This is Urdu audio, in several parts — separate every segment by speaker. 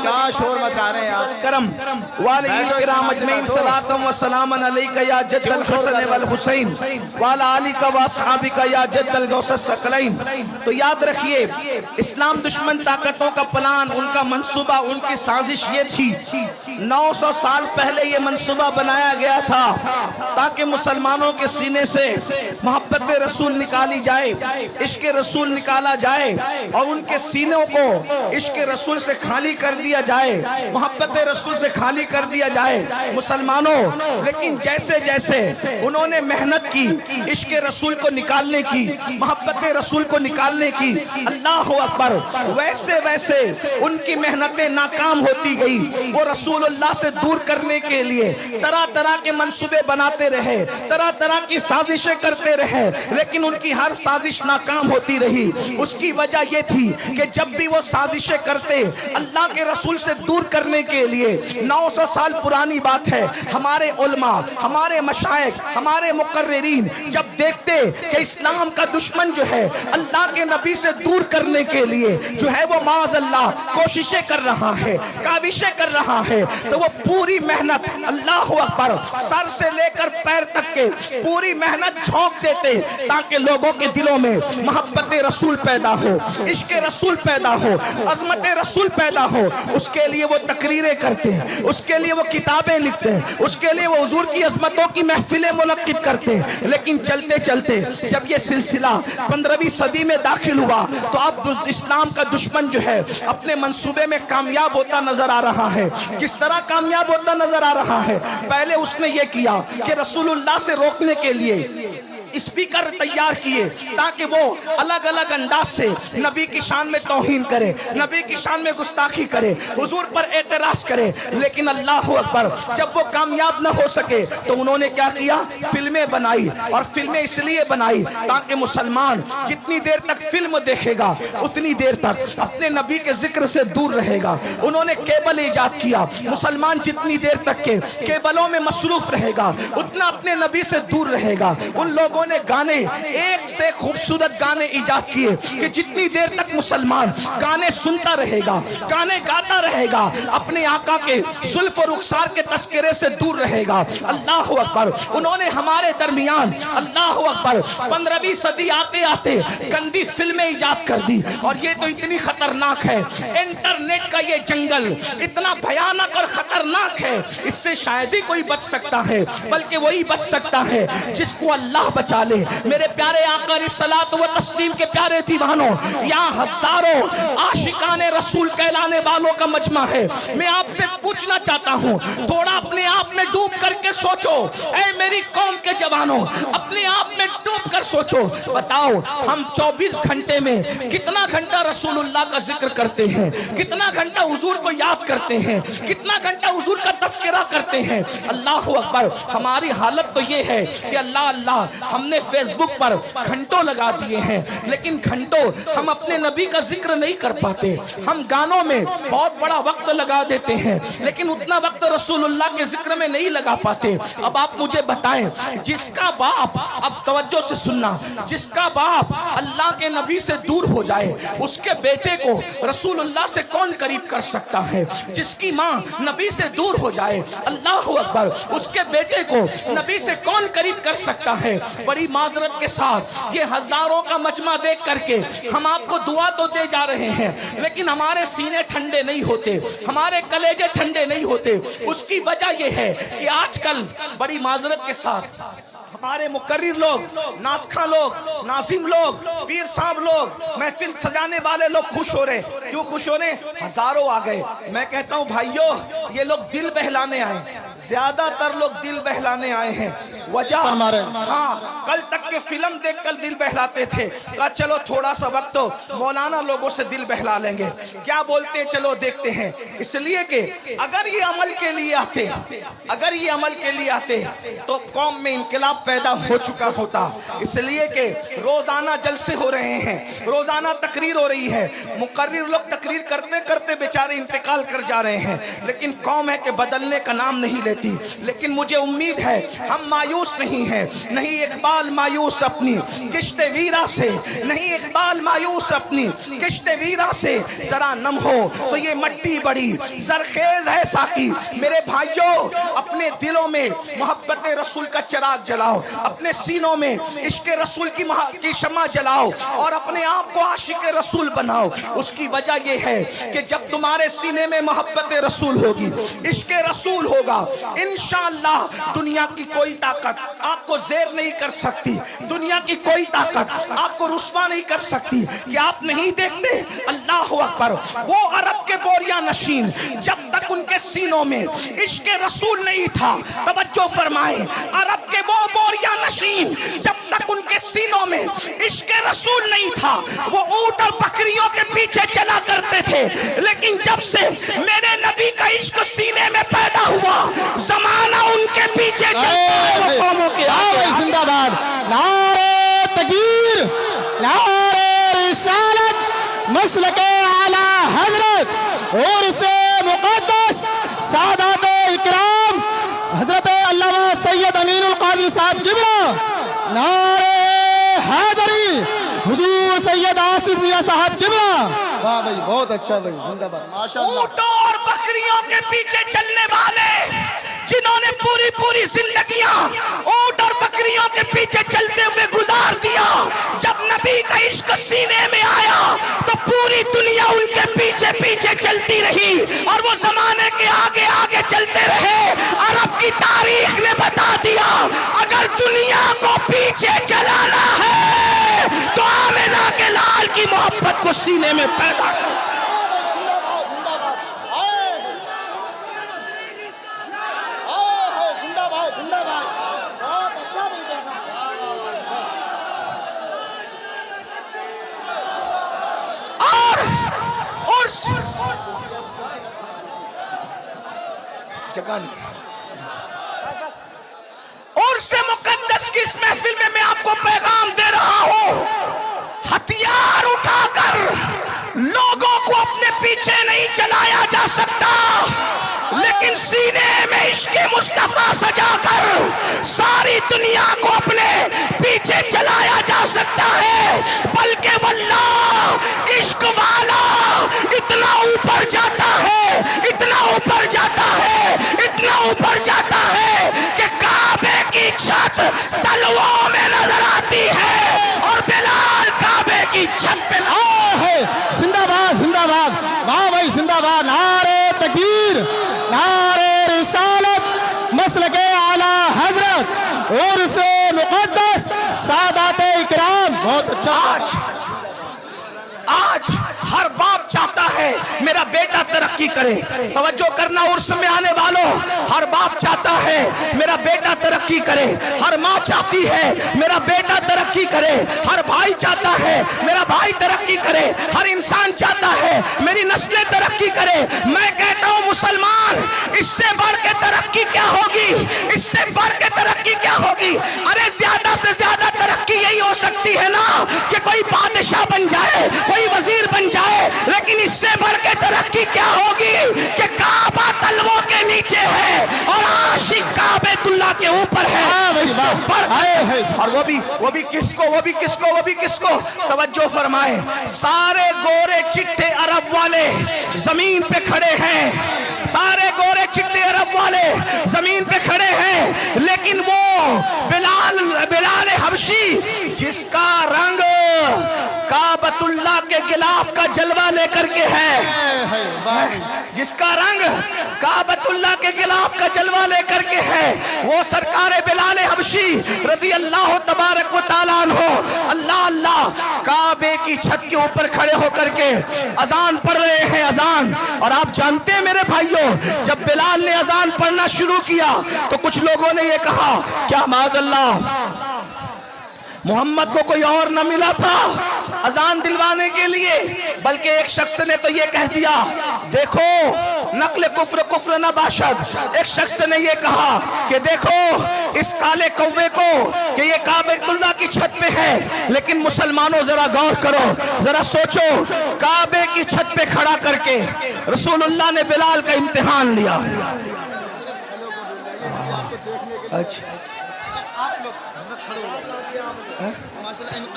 Speaker 1: کیا شور مچا رہے ہیں آپ؟
Speaker 2: کرم والعین کرام اجمعین صلاۃ و سلام علیک یا جد الحسن والحسین وعلی آلک و اصحابک یا جد الغوث الثقلین۔ تو یاد رکھیے اسلام دشمن طاقتوں کا پلان، ان کا منصوبہ، ان کی سازش یہ تھی، 900 سال پہلے یہ منصوبہ بنایا گیا تھا تاکہ مسلمانوں کے سینے سے محبت رسول نکالی جائے، عشق رسول نکالا جائے، اور ان کے سینوں کو عشق رسول سے خالی کر دیا جائے، محبت رسول سے خالی کر دیا جائے مسلمانوں۔ لیکن جیسے جیسے انہوں نے محنت کی عشق رسول کو نکالنے کی، محبت رسول کو نکالنے کی، اللہ اکبر، ویسے ویسے ان کی محنتیں ناکام ہوتی گئی۔ وہ رسول اللہ سے دور کرنے کے لیے طرح طرح کے منصوبے بناتے رہے، طرح طرح کی سازشیں کرتے رہے، لیکن ان کی ہر سازش ناکام ہوتی رہی۔ اس کی وجہ یہ تھی کہ جب بھی وہ سازشیں کرتے اللہ کے رسول سے دور کرنے کے لیے، 900 سال پرانی بات ہے، ہمارے علماء، ہمارے مشائخ، ہمارے مقررین جب دیکھتے کہ اسلام کا دشمن جو ہے اللہ کے نبی سے دور کرنے کے لیے جو ہے وہ معاذ اللہ کوششیں کر رہا ہے، کاوشیں کر رہا ہے، تو وہ پوری محنت، اللہ اکبر، سر سے لے کر پیر تک کے پوری محنت جھونک دیتے تاکہ لوگوں کے دلوں میں محبت رسول پیدا ہو، عشق رسول پیدا ہو، عظمت رسول پیدا ہو۔ اس کے لیے وہ تقریریں کرتے ہیں، اس کے لیے وہ کتابیں لکھتے ہیں، اس کے لیے وہ حضور کی عظمتوں کی محفلیں منعقد کرتے ہیں۔ لیکن چلتے چلتے جب یہ سلسلہ 15ویں صدی میں داخل ہوا تو اب اسلام کا دشمن جو ہے اپنے منصوبے میں کامیاب ہوتا نظر آ رہا ہے۔ کس طرح کامیاب ہوتا نظر آ رہا ہے؟ پہلے اس نے یہ کیا کہ رسول اللہ سے روکنے کے لیے اسپیکر تیار کیے تاکہ وہ الگ الگ انداز سے نبی کی شان میں توہین کرے، نبی کی شان میں گستاخی کرے، حضور پر اعتراض کرے۔ لیکن اللہ اکبر، جب وہ کامیاب نہ ہو سکے تو انہوں نے کیا کیا؟ فلمیں بنائی، اور فلمیں اس لیے بنائی تاکہ مسلمان جتنی دیر تک فلم دیکھے گا اتنی دیر تک اپنے نبی کے ذکر سے دور رہے گا۔ انہوں نے کیبل ایجاد کیا، مسلمان جتنی دیر تک کے کیبلوں میں مصروف رہے گا اتنا اپنے نبی سے دور رہے گا۔ ان لوگوں نے گانے، ایک سے خوبصورت گانے ایجاد کیے کہ جتنی دیر تک مسلمان گانے سنتا رہے گا، گانے گاتا رہے گا، اپنے آقا کے زلف و رخسار کے تذکرے سے دور رہے گا۔ اللہ اکبر، انہوں نے ہمارے درمیان، اللہ اکبر، 15ویں صدی آتے آتے گندی فلمیں ایجاد کر دی، اور یہ تو اتنی خطرناک ہے، انٹرنیٹ کا یہ جنگل اتنا بھیانک اور خطرناک ہے، اس سے شاید ہی کوئی بچ سکتا ہے، بلکہ وہی بچ سکتا ہے جس کو اللہ بچا لے۔ میرے پیارے آقا علیہ الصلوۃ و تسلیم کے پیارے دیوانوں، یہاں ہزاروں عاشقان رسول کہلانے والوں کا مجمع ہے۔ میں آپ سے پوچھنا چاہتا ہوں، تھوڑا اپنے آپ میں ڈوب کر کے سوچو، اے میری قوم کے جوانوں، اپنے آپ میں ڈوب کر سوچو، بتاؤ ہم 24 گھنٹے میں کتنا گھنٹہ رسول اللہ کا ذکر کرتے ہیں، کتنا گھنٹہ حضور کو یاد کرتے ہیں، کتنا گھنٹہ حضور کا تذکرہ کرتے ہیں؟ اللہ اکبر، ہماری حالت تو یہ ہے کہ اللہ اللہ، ہم نے فیس بک پر گھنٹوں لگا دیے ہیں، لیکن گھنٹوں ہم اپنے نبی کا ذکر نہیں کر پاتے۔ ہم گانوں میں بہت بڑا وقت لگا دیتے ہیں، لیکن اتنا وقت رسول اللہ کے ذکر میں نہیں لگا پاتے۔ اب آپ مجھے بتائیں، جس کا باپ، اب توجہ سے سننا، جس کا باپ اللہ کے نبی سے دور ہو جائے اس کے بیٹے کو رسول اللہ سے کون قریب کر سکتا ہے؟ جس کی ماں نبی سے دور ہو جائے، اللہ اکبر، اس کے بیٹے کو نبی سے کون قریب کر سکتا ہے؟ بڑی معذرت کے ساتھ یہ ہزاروں کا مجمع دیکھ کر کے ہم آپ کو دعا تو دے جا رہے ہیں، لیکن ہمارے سینے ٹھنڈے نہیں ہوتے، ہمارے کلیجے ٹھنڈے نہیں ہوتے۔ اس کی وجہ یہ ہے کہ آج کل بڑی معذرت کے ساتھ ہمارے مقرر لوگ، نعت خواں لوگ، ناظم لوگ، پیر صاحب لوگ، محفل سجانے والے لوگ خوش ہو رہے۔ کیوں خوش ہو رہے؟ ہزاروں آ گئے۔ میں کہتا ہوں بھائیو، یہ لوگ دل بہلانے آئے، زیادہ تر لوگ دل بہلانے آئے ہیں۔ وجہ ہاں، کل تک کے فلم دیکھ کر دل بہلاتے تھے، کہا چلو تھوڑا سا وقت تو مولانا لوگوں سے دل بہلا لیں گے، کیا بولتے ہیں چلو دیکھتے ہیں۔ اس لیے کہ اگر یہ عمل کے لیے آتے، اگر یہ عمل کے لیے آتے تو قوم میں انقلاب پیدا ہو چکا ہوتا۔ اس لیے کہ روزانہ جلسے ہو رہے ہیں، روزانہ تقریر ہو رہی ہے، مقرر لوگ تقریر کرتے کرتے بیچارے انتقال کر جا رہے ہیں، لیکن قوم ہے کہ بدلنے کا نام نہیں لیتی۔ لیکن مجھے امید ہے ہم مایوس مایوس نہیں ہے، نہیں اقبال مایوس اپنی کشت ویرا سے، نہیں اقبال مایوس اپنی کشت ویرا سے، ذرا نم ہو تو یہ مٹی بڑی زرخیز ہے ساقی۔ میرے بھائیوں، اپنے دلوں میں محبت رسول کا چراغ جلاؤ، اپنے سینوں میں عشق رسول کی شمع جلاؤ، اور اپنے آپ کو عاشق رسول بناؤ۔ اس کی وجہ یہ ہے کہ جب تمہارے سینے میں محبت رسول ہوگی، عشق رسول ہوگا، انشاءاللہ دنیا کی کوئی طاقت آپ کو زیر نہیں کر سکتی، دنیا کی کوئی طاقت آپ کو رسوا نہیں کر سکتی۔ کہ آپ نہیں دیکھتے، اللہ اکبر، وہ عرب کے بوریا نشین جب تک ان کے سینوں میں عشق رسول نہیں تھا، توجہ فرمائیں، عرب کے وہ بوریا نشین جب تک ان کے سینوں میں عشق رسول نہیں تھا، وہ اونٹ اور بکریوں کے پیچھے چلا کرتے تھے، لیکن جب سے میرے نبی کا عشق سینے میں پیدا ہوا، زمانہ ان کے پیچھے چلتا ہے، وہ قوموں کے آگے۔
Speaker 1: زندہ باد، نعرہ تکبیر، نعرہ رسالت، مسلک اعلیٰ حضرت اور سے مقدس سادات اکرام حضرت علامہ سید امین القادری صاحب قبلہ، نعرہ حیدری حضور سید آصف میاں صاحب قبلہ۔ واہ بھائی، بہت اچھا بھائی، زندہ باد، ماشاءاللہ۔
Speaker 2: اونٹوں اور بکریوں کے پیچھے چلنے والے جنہوں نے پوری زندگیاں اونٹ اور بکریوں کے پیچھے چلتے ہوئے گزار دیا، جب نبی کا عشق سینے میں آیا تو پوری دنیا ان کے پیچھے چلتی رہی، اور وہ زمانے کے آگے آگے چلتے رہے۔ عرب کی تاریخ نے بتا دیا، اگر دنیا کو پیچھے چلانا ہے تو آمنہ کے لال کی محبت کو سینے میں پیدا کرو۔ عرس مقدس کی اس محفل میں آپ کو پیغام دے رہا ہوں، ہتھیار اٹھا کر لوگوں کو اپنے پیچھے نہیں چلایا جا سکتا، لیکن سینے میں عشق مصطفیٰ سجا کر ساری دنیا کو اپنے پیچھے چلایا جا سکتا ہے۔ بلکہ واللہ عشق والا اتنا اوپر جاتا ہے، اتنا اوپر جاتا ہے، اتنا اوپر جاتا ہے کہ کعبے کی چھت تلووں میں نظر آتی ہے، اور بلال کعبے کی چھت پہ
Speaker 1: ہے۔ زندہ باد، زندہ باد، واہ بھائی، زندہ باد، نعرہ تکبیر، نعرہ رسالت، مسلک اعلیٰ حضرت اور سے مقدس سادات اکرام۔ بہت اچھا۔
Speaker 2: آج ہر باپ چاہتا ہے میرا بیٹا ترقی کرے، توجہ کرنا عرس میں آنے والوں، ہر باپ چاہتا ہے میرا بیٹا ترقی کرے، ہر ماں چاہتی ہے میرا بیٹا ترقی کرے، ہر بھائی چاہتا ہے میرا بھائی ترقی کرے، ہر انسان چاہتا ہے میری نسلیں ترقی کرے۔ میں کہتا ہوں مسلمان، اس سے بڑھ کے ترقی کیا ہوگی؟ اس سے بڑھ کے ترقی کیا ہوگی؟ ارے زیادہ سے زیادہ ترقی یہی ہو سکتی ہے نا کہ کوئی بادشاہ بن جائے، کوئی وزیر بن جائے، لیکن اس سے بڑھ کے ترقی کیا ہوگی کہ کعبہ تلووں کے نیچے ہے اور عاشق کعبۃ اللہ کے اوپر ہے۔ اور وہ بھی کس کو توجہ فرمائیں، سارے گورے چٹے عرب والے زمین پہ کھڑے ہیں، سارے گورے چٹے عرب والے زمین پہ کھڑے ہیں، لیکن وہ بلال حبشی جس کا رنگ کعبۃ اللہ کے غلاف کا جلوہ لے کر کے ہے، جس کا رنگ کعبۃ اللہ کے غلاف کا جلوہ لے کر کے ہے، وہ سرکار بلال حبشی رضی اللہ تبارک و تعالیٰ عنہ اللہ کعبے کی چھت کے اوپر کھڑے ہو کر کے اذان پڑھ رہے ہیں، اذان۔ اور آپ جانتے ہیں میرے بھائیوں، جب بلال نے اذان پڑھنا شروع کیا تو کچھ لوگوں نے یہ کہا کیا معاذ اللہ محمد کو کوئی اور نہ ملا تھا اذان دلوانے کے لیے؟ بلکہ ایک شخص نے تو یہ کہہ دیا، دیکھو نقل کفر نہ باشد۔ ایک شخص نے یہ کہا کہ دیکھو اس کالے کوے کو کہ یہ کعبۃ اللہ کی چھت پہ ہے، لیکن مسلمانوں ذرا غور کرو، ذرا سوچو، کعبے کی چھت پہ کھڑا کر کے رسول اللہ نے بلال کا امتحان لیا۔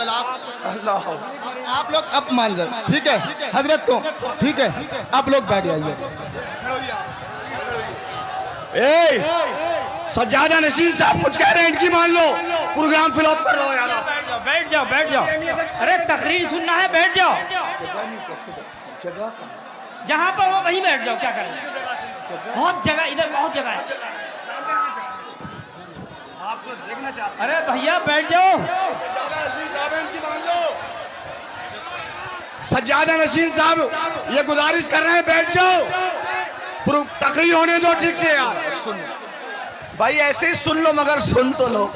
Speaker 1: افضل
Speaker 2: اللہ
Speaker 1: آپ لوگ اب مان جائیں، ٹھیک ہے حضرت کو، ٹھیک ہے آپ لوگ بیٹھ جائیے.
Speaker 3: سجادہ نشین صاحب کچھ کہہ رہے ہیں، ان کی مان لو، پروگرام فل اپ کر رہو یار.
Speaker 4: بیٹھ جاؤ بیٹھ جاؤ. ارے تقریر سننا ہے، بیٹھ جاؤ. جہاں پر وہ وہیں بیٹھ جاؤ. کیا کر رہے ہیں؟ بہت جگہ، ادھر بہت جگہ ہے. ارے بھیا بیٹھ جاؤ.
Speaker 3: سجادہ نشین صاحب یہ گزارش کر رہے ہیں بیٹھ جاؤ، تقریر ہونے دو ٹھیک سے یار.
Speaker 2: بھائی ایسے ہی سن لو مگر سن تو لو.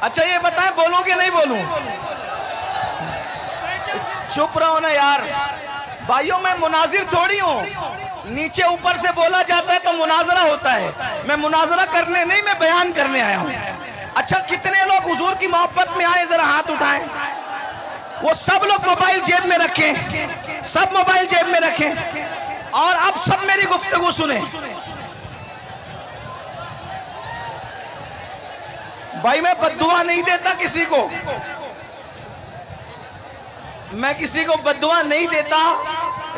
Speaker 2: اچھا یہ بتائیں بولوں کہ نہیں بولوں؟ چپ رہو نا یار. بھائیوں میں مناظر تھوڑی ہوں، نیچے اوپر سے بولا جاتا ہے تو مناظرہ ہوتا ہے. میں مناظرہ کرنے نہیں، میں بیان کرنے آیا ہوں. اچھا کتنے لوگ حضور کی محبت میں آئے ذرا ہاتھ اٹھائیں. وہ سب لوگ موبائل جیب میں رکھیں، سب موبائل جیب میں رکھیں اور اب سب میری گفتگو سنیں. بھائی میں بددعا نہیں دیتا کسی کو، میں کسی کو بددعا نہیں دیتا،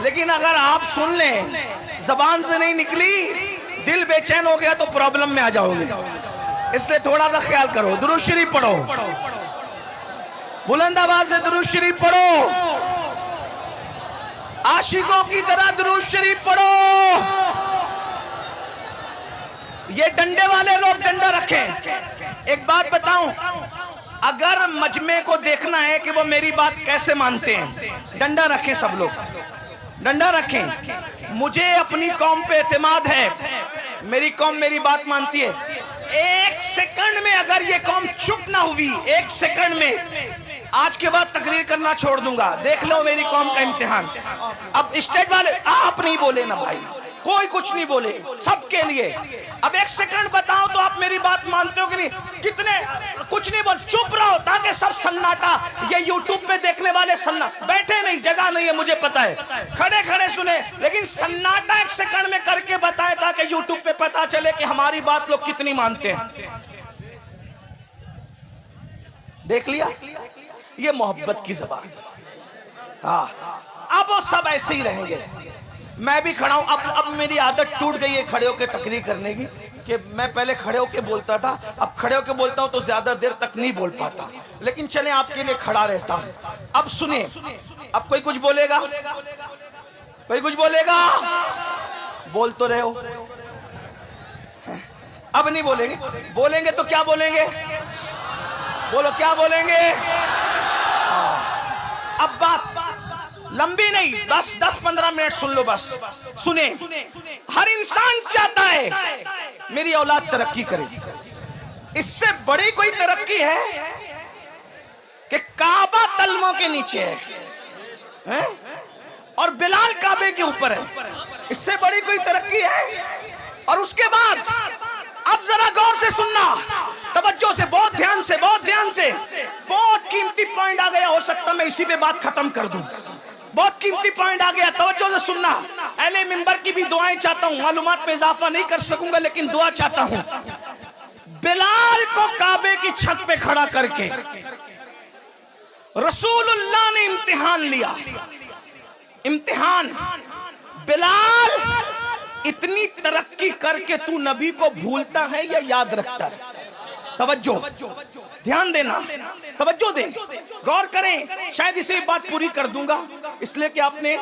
Speaker 2: لیکن اگر آپ سن لیں زبان سے نہیں نکلی، دل بے چین ہو گیا تو پرابلم میں آ جاؤ گے. اس لیے تھوڑا سا خیال کرو. درود شریف پڑھو، بلند آواز سے درود شریف پڑھو، عاشقوں کی طرح درود شریف پڑھو. یہ ڈنڈے والے لوگ ڈنڈا رکھیں. ایک بات بتاؤں، اگر مجمع کو دیکھنا ہے کہ وہ میری بات کیسے مانتے ہیں، ڈنڈا رکھیں. سب لوگ ڈنڈا رکھیں. مجھے اپنی قوم پہ اعتماد ہے، میری قوم میری بات مانتی ہے. ایک سیکنڈ میں اگر یہ قوم چپ نہ ہوئی، ایک سیکنڈ میں آج کے بعد تقریر کرنا چھوڑ دوں گا. دیکھ لو میری قوم کا امتحان. اب اسٹیج والے آپ نہیں بولے نا بھائی، کوئی کچھ نہیں بولے، سب کے لیے. اب ایک سیکنڈ بتاؤ تو آپ میری بات مانتے ہو کہ نہیں؟ کتنے کچھ نہیں بول، چپ رہو تاکہ سب سناٹا. یہ یوٹیوب پہ دیکھنے والے بیٹھے نہیں، جگہ نہیں ہے مجھے پتا ہے، کھڑے کھڑے سنیں، لیکن سناٹا ایک سیکنڈ میں کر کے بتائے تاکہ یوٹیوب پہ پتا چلے کہ ہماری بات لوگ کتنی مانتے ہیں. دیکھ لیا؟ یہ محبت کی زبان. ہاں اب وہ سب ایسے ہی رہیں گے. میں بھی کھڑا ہوں. اب میری عادت ٹوٹ گئی ہے کھڑے ہو کے تقریر کرنے کی، کہ میں پہلے کھڑے ہو کے بولتا تھا، اب کھڑے ہو کے بولتا ہوں تو زیادہ دیر تک نہیں بول پاتا، لیکن چلیں آپ کے لیے کھڑا رہتا ہوں. اب سنیں، اب کوئی کچھ بولے گا؟ کوئی کچھ بولے گا؟ بول تو رہے ہو. اب نہیں بولیں گے. بولیں گے تو کیا بولیں گے؟ بولو کیا بولیں گے؟ اب بات لمبی نہیں، بس 10-15 منٹ سن لو. بس سنیں. ہر انسان چاہتا ہے میری اولاد ترقی کرے. اس سے بڑی کوئی ترقی ہے کہ کعبہ تلموں کے نیچے ہے اور بلال کعبے کے اوپر ہے. اس سے بڑی کوئی ترقی ہے؟ اور اس کے بعد اب ذرا غور سے سننا، توجہ سے، بہت دھیان سے، بہت دھیان سے. بہت قیمتی پوائنٹ آ گیا، ہو سکتا میں اسی پہ بات ختم کر دوں. بہت قیمتی پوائنٹ آ گیا، توجہ سے سننا. اہل منبر کی بھی دعائیں چاہتا ہوں، معلومات میں اضافہ نہیں کر سکوں گا لیکن دعا چاہتا ہوں. بلال کو کعبے کی چھت پہ کھڑا کر کے رسول اللہ نے امتحان لیا. امتحان. بلال اتنی ترقی کر کے تو نبی کو بھولتا ہے یا یاد رکھتا ہے؟ توجہ، دھیان دینا، توجہ دیں، غور کریں. شاید اسے بات پوری کر دوں گا اس لیے کہ آپ نے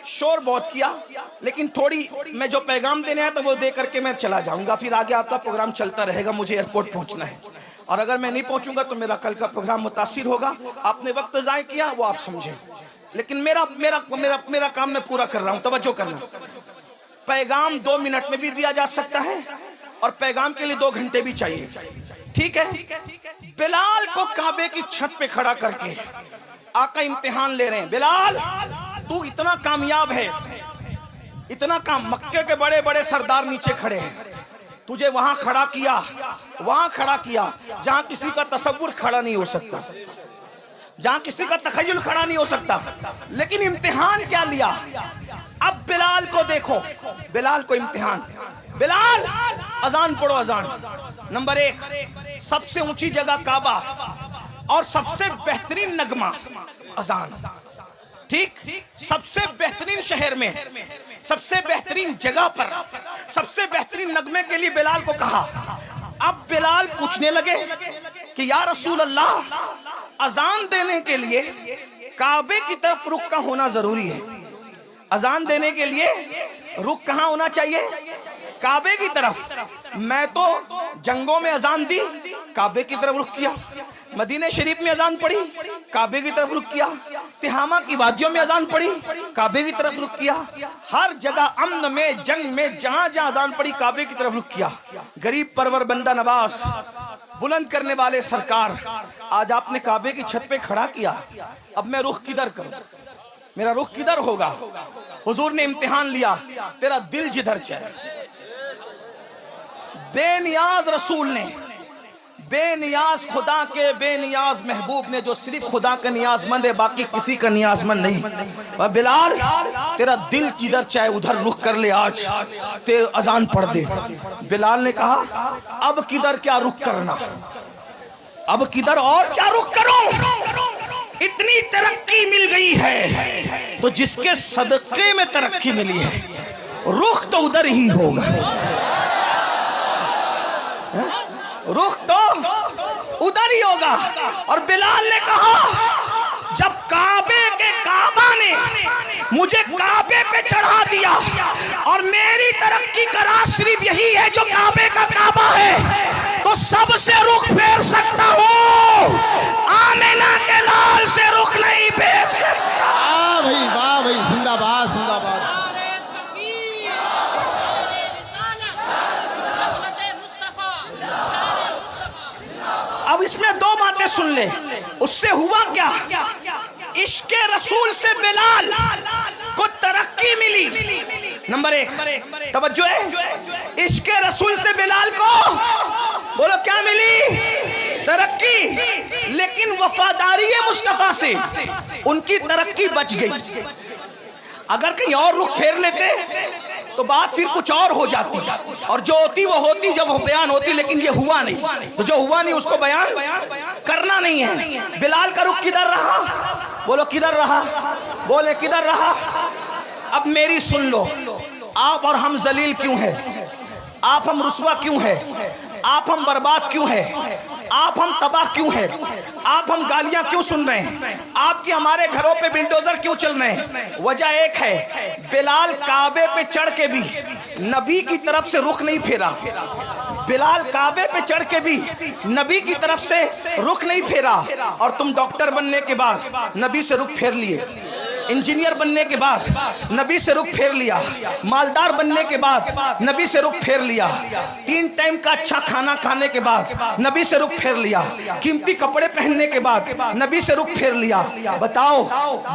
Speaker 2: شور بہت کیا، لیکن تھوڑی میں جو پیغام دینے آیا تو وہ دے کر کے میں چلا جاؤں گا. پھر آگے آپ کا پروگرام چلتا رہے گا. مجھے ایئرپورٹ پہنچنا ہے اور اگر میں نہیں پہنچوں گا تو میرا کل کا پروگرام متاثر ہوگا. آپ نے وقت ضائع کیا وہ آپ سمجھیں، لیکن میرا کام میں پورا کر رہا ہوں. توجہ کرنا. پیغام 2 منٹ میں بھی دیا جا سکتا ہے اور پیغام کے لیے 2 گھنٹے بھی چاہیے، ٹھیک ہے؟ بلال کو کعبے کی چھت پہ کھڑا کر کے آقا امتحان لے رہے ہیں. بلال تو اتنا کامیاب ہے، اتنا کام، مکے کے بڑے بڑے سردار نیچے کھڑے ہیں، تجھے وہاں کھڑا کیا، وہاں کھڑا کیا جہاں کسی کا تصور کھڑا نہیں ہو سکتا، جہاں کسی کا تخیل کھڑا نہیں ہو سکتا. لیکن امتحان کیا لیا؟ اب بلال کو دیکھو، بلال کو امتحان. بلال اذان پڑھو اذان. نمبر 1 سب سے اونچی جگہ کعبہ اور سب سے بہترین نغمہ اذان. ٹھیک, سب سے بہترین شہر میں سب سے بہترین جگہ پر سب سے بہترین نغمے کے لیے بلال کو کہا. اب بلال پوچھنے لگے کہ یا رسول اللہ اذان دینے کے لیے کعبے کی طرف رخ کا ہونا ضروری ہے. اذان دینے کے لیے رخ کہاں ہونا چاہیے؟ کعبے کی طرف. میں تو جنگوں میں اذان دی, کعبے کی طرف رخ کیا. مدینہ شریف میں اذان پڑھی, کعبے کی طرف رخ کیا. تہامہ کی وادیوں میں اذان پڑھی, کعبے کی طرف رخ کیا. ہر جگہ امن میں جنگ میں جہاں جہاں اذان پڑھی کعبے کی طرف رخ کیا. غریب پرور بندہ نواز بلند کرنے والے سرکار, آج آپ نے کعبے کی چھت پہ کھڑا کیا. اب میں رخ کدھر کروں؟ میرا رخ کدھر ہوگا؟ حضور نے امتحان لیا, تیرا دل جدھر چاہے. بے نیاز رسول نے, بے نیاز خدا کے بے نیاز محبوب نے, جو صرف خدا کا نیاز مند ہے باقی کسی کا نیاز مند نہیں. بلال تیرا دل جدھر چاہے ادھر رخ کر لے, آج تیرے اذان پڑھ دے. بلال نے کہا اب کدھر کیا رخ کرنا, اب کدھر اور کیا رخ کروں؟ اتنی ترقی مل گئی ہے تو جس کے صدقے میں ترقی ملی ہے رخ تو ادھر ہی ہوگا. رخ تو ادھر ہی ہوگا. اور بلال نے کہا جب کعبے کے کعبہ نے مجھے کعبے پہ چڑھا دیا اور میری ترقی کا راز صرف یہی ہے جو کعبے کا کعبہ ہے, تو سب سے رخ پھیر سکتا ہوں, آمینہ کے لال سے رخ نہیں پھیر سکتا.
Speaker 1: واہ بھائی زندہ باد زندہ باد.
Speaker 2: اب اس میں دو باتیں سن لے. اس سے ہوا کیا؟ عشق رسول سے بلال کو ترقی ملی. نمبر 1 توجہ ہے, عشق رسول سے بلال کو بولو کیا ملی؟ ترقی. لیکن وفاداری مصطفیٰ سے ان کی ترقی بچ گئی. اگر کہیں اور رخ پھیر لیتے تو بات پھر کچھ اور ہو جاتی, اور جو ہوتی وہ ہوتی جب وہ بیان ہوتی, لیکن یہ ہوا نہیں. تو جو ہوا نہیں اس کو بیان کرنا نہیں ہے. بلال کا رخ کدھر رہا؟ بولو کدھر رہا؟ بولے کدھر رہا؟ اب میری سن لو, آپ اور ہم ذلیل کیوں ہیں؟ آپ ہم رسوا کیوں ہیں؟ آپ ہم برباد کیوں ہیں؟ آپ ہم تباہ کیوں ہیں؟ آپ ہم گالیاں کیوں سن رہے ہیں؟ آپ کی ہمارے گھروں پہ بلڈوزر کیوں چل رہے ہیں؟ وجہ ایک ہے, بلال کعبے پہ چڑھ کے بھی نبی کی طرف سے رخ نہیں پھیرا. بلال کعبے پہ چڑھ کے بھی نبی کی طرف سے رخ نہیں پھیرا. اور تم ڈاکٹر بننے کے بعد نبی سے رخ پھیر لیے, انجینئر بننے کے بعد نبی سے رخ پھیر لیا, مالدار بننے کے بعد نبی سے رخ پھیر لیا, 3 ٹائم کا اچھا کھانا کھانے کے بعد نبی سے رخ پھیر لیا, قیمتی کپڑے پہننے کے بعد نبی سے رخ پھیر لیا. بتاؤ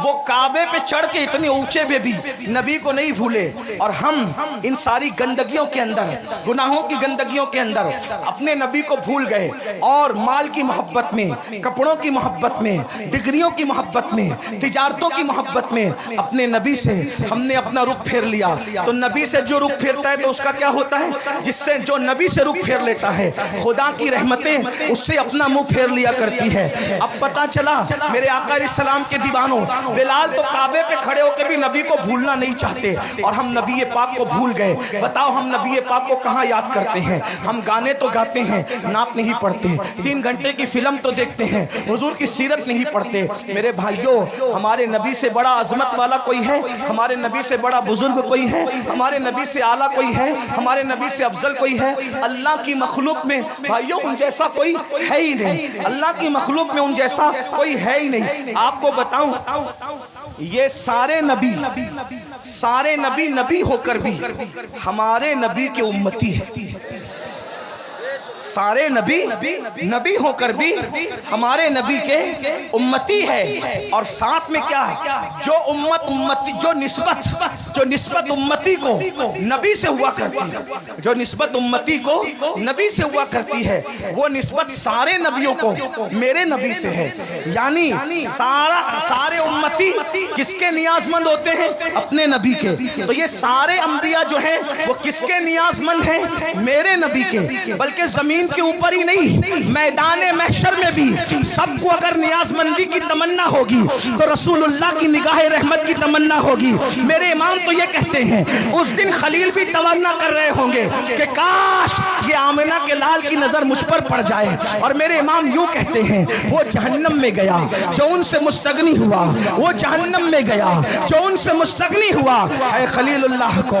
Speaker 2: وہ کعبے پہ چڑھ کے اتنے اونچے پہ بھی نبی کو نہیں بھولے, اور ہم ان ساری گندگیوں کے اندر, گناہوں کی گندگیوں کے اندر اپنے نبی کو بھول گئے, اور مال کی محبت میں, کپڑوں کی محبت میں, ڈگریوں کی محبت میں, تجارتوں کی محبت میں اپنے نبی سے ہم نے اپنا رخ پھیر لیا. تو نبی سے جو رخ پھیرتا ہے تو اس کا کیا ہوتا ہے؟ جس سے جو نبی سے رخ پھیر لیتا ہے خدا کی رحمتیں اس سے اپنا منہ پھیر لیا کرتی ہے. اب پتا چلا میرے آقا علیہ السلام کے دیوانوں, بلال تو کعبے پہ کھڑے ہو کے بھی نبی کو بھولنا نہیں چاہتے, اور ہم نبی پاک کو بھول گئے. بتاؤ ہم نبی پاک کو کہاں یاد کرتے ہیں؟ ہم گانے تو گاتے ہیں, نعت نہیں پڑھتے, 3 گھنٹے کی فلم تو دیکھتے ہیں, حضور کی سیرت نہیں پڑھتے. میرے بھائیوں, ہمارے نبی سے بڑا عظمت والا کوئی ہے؟ ہمارے نبی سے بڑا بزرگ کوئی ہے؟ ہمارے نبی سے اعلیٰ کوئی ہے؟ ہمارے نبی سے افضل کوئی ہے؟ اللہ کی مخلوق میں بھائیوں ان جیسا کوئی ہے ہی نہیں. اللہ کی مخلوق میں ان جیسا کوئی ہے ہی نہیں. آپ کو بتاؤں, یہ سارے نبی نبی ہو کر بھی ہمارے نبی کے امتی ہیں. سارے نبی نبی ہو کر بھی ہمارے نبی کے امتی ہے، اور ساتھ میں کیا ہے، جو نسبت امتی کو نبی سے ہوا کرتی ہے، جو نسبت امتی کو نبی سے ہوا کرتی ہے، وہ نسبت سارے نبیوں کو میرے نبی سے ہے۔ یعنی سارے امتی کس کے نیاز مند ہوتے ہیں؟ اپنے نبی کے۔ تو یہ سارے انبیاء جو ہیں وہ کس کے نیاز مند ہیں؟ میرے نبی کے۔ بلکہ زمین کے اوپر ہی نہیں، میدان محشر میں بھی سب کو اگر نیاز مندی کی تمنا ہوگی تو رسول اللہ کی نگاہ رحمت کی تمنا ہوگی۔ میرے امام تو یہ کہتے ہیں اس دن خلیل بھی تمنا کر رہے ہوں گے کہ کاش یہ آمنہ کے لال کی نظر مجھ پر پڑ جائے۔ اور میرے امام یوں کہتے ہیں وہ جہنم میں گیا جو ان سے مستغنی ہوا، وہ جہنم میں گیا جو ان سے مستغنی ہوا، اے خلیل اللہ کو